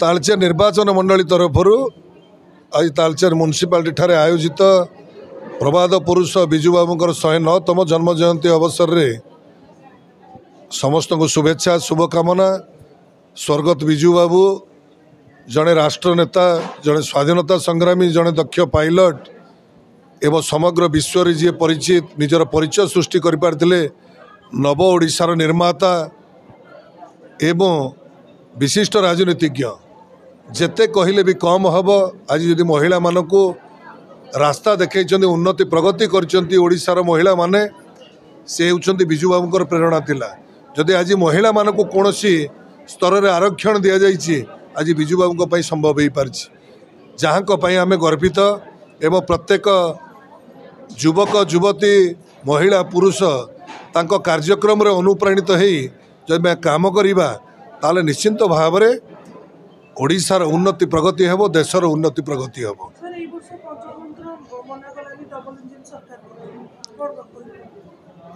तालचेर निर्वाचन मंडली तरफ आज तालचेर म्युनिसिपालिटी ठारे आयोजित प्रबाद पुरुष बिजु बाबूंकर 109तम जन्म जयंती अवसर रे समस्त को शुभेच्छा शुभकामना। स्वर्गत बिजु बाबू जड़े राष्ट्रनेता, जड़े स्वाधीनता संग्रामी, जड़े दक्ष पायलट एवं समग्र विश्व रे जी परिचित निजर परिचय सृष्टि कर पारथिले। नव ओडिशार निर्माता एवं विशिष्ट राजनीतिज्ञ जेते कहले भी कम हम। आज यदि महिला मानक रास्ता देखै उन्नति प्रगति करछंती ओडिशार महिला माने से होउछंती बिजु बाबूंकर प्रेरणा थिला। जदि आज महिला मानक कोनोसी स्तर रे आरक्षण दिया जाइछि आज बिजु बाबूंक पई संभव हो पारछि, जहांक पई आमे गर्वित एवं प्रत्येक युवक युवती महिला पुरुष तांको कार्यक्रम रे अनुप्राणित हेई जब मैं काम करिबा ताले निश्चिंत भाव रे ओडिशार उन्नति प्रगति हेबो, देशर उन्नति प्रगति हेबो।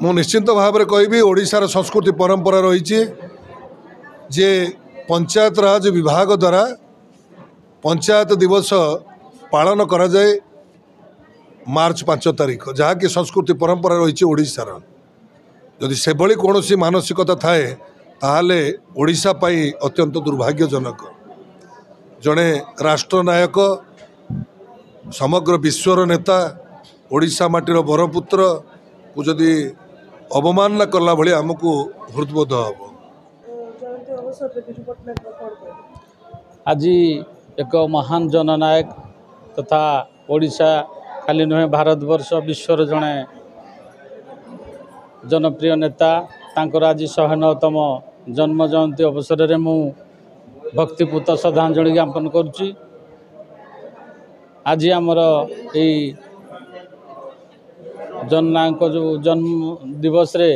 मु निश्चिंत भाव रे कहबी ओडिशार संस्कृति परंपरा रही जे पंचायत राज विभाग द्वारा पंचायत दिवस पालन करा जाए मार्च 5 तारिख, जहाँकि संस्कृति परंपरा रही ओडिशार। यदि से भली कौनसी मानसिकता थाए ताहले ओडिशा पाई अत्यंत दुर्भाग्यजनक। जड़े राष्ट्रनायक, समग्र विश्वर नेता, ओडिशा माटीर बरपुत्र को जदि अवमानना कला भली आमको हृदबोध हम। आज एक महान जननायक तथा ओडिशा खाली नुहे भारतवर्ष विश्वर जड़े जनप्रिय नेता तांकर आज 109तम जन्म जयंती अवसर में मु भक्तिपूत श्रद्धांजलि ज्ञापन करुच्ची। आज आमर यही जननायक जो जन्म दिवस रे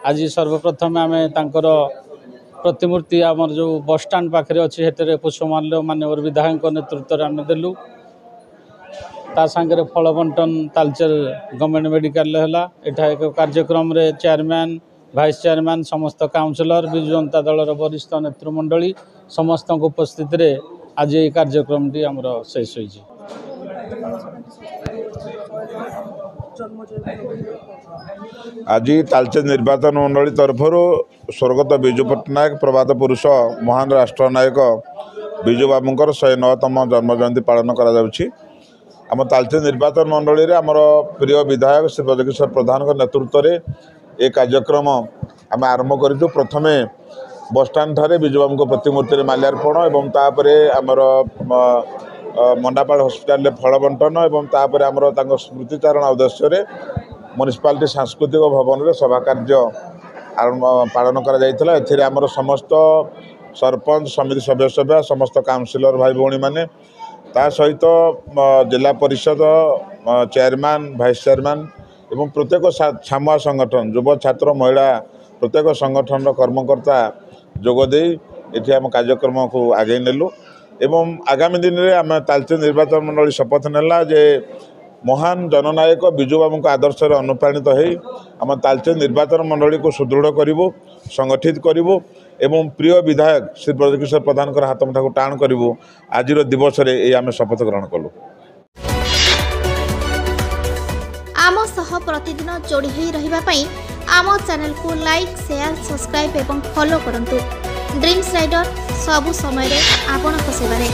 आज सर्वप्रथम आम तांकर प्रतिमूर्ति आमर जो बस स्टाण्ड पाखे अच्छी हेतु पुष्पमाल्य माननीय विधायक नेतृत्व आम देलु। ता सांगे फल बंटन तालचेर गवर्नमेंट मेडिकल है। एठा एक कार्यक्रम रे चेयरमैन, वाइस चेयरमैन, समस्त काउंसिलर, बिजु जनता दलर वरिष्ठ नेतृमंडली समस्त उपस्थित रे आज ये कार्यक्रम टी आमर शेष होइछि। आज तालचेर निर्वाचन मंडली तरफ स्वर्गत बिजु पट्टनायक प्रभात पुरुष महान राष्ट्रनायक बिजु बाबूंकर 109तम जन्म जयंती पालन करा जाउछि। आम तालचेर निर्वाचन मंडली रे आमर प्रिय विधायक श्री ब्रजकिशोर प्रधान नेतृत्व रे ए कार्यक्रम आम आरंभ करूँ। प्रथमे बस स्टाण्ड ठारे बिजु बाबू प्रतिमूर्ति माल्यार्पण एवं तापर आमर मंडापाड़ हॉस्पिटल फल बंटन एवं तापर आमर स्मृतिचारण उद्देश्य म्युनिसिपालिटी सांस्कृतिक भवन रे सभा कार्य पालन करा जायतिला। एथिरे आमर समस्त सरपंच, समिति सदस्य, समस्त काउंसिलर भाई भौणी माने, ता सहित जिला परिषद चेयरमैन, वाइस चेयरमैन एवं प्रत्येक छामुआ संगठन, युव छात्र, महिला प्रत्येक संगठन कर्मकर्ता जोगदे ये आम कार्यक्रम को आगे नेलु। एवं आगामी दिन में आम तालचेर निर्वाचन मंडली शपथ नेला जे महान जननायक बिजु बाबू आदर्श अनुप्राणित हो आम तालचेर निर्वाचन मंडली को सुदृढ़ करूँ, संगठित करूँ एवं प्रिय विधायक श्री ब्रजकिशोर प्रधान हाथ मुठा को टाण करूँ। आज दिवस रे आम शपथ ग्रहण कलु। आम सह प्रतिदिन जोड़ी होई रहिबा पई आम चैनल को लाइक, शेयर, सब्सक्राइब एवं फॉलो करंतु। ड्रीम्स राइडर सबु समय रे आपन को सेवा रे।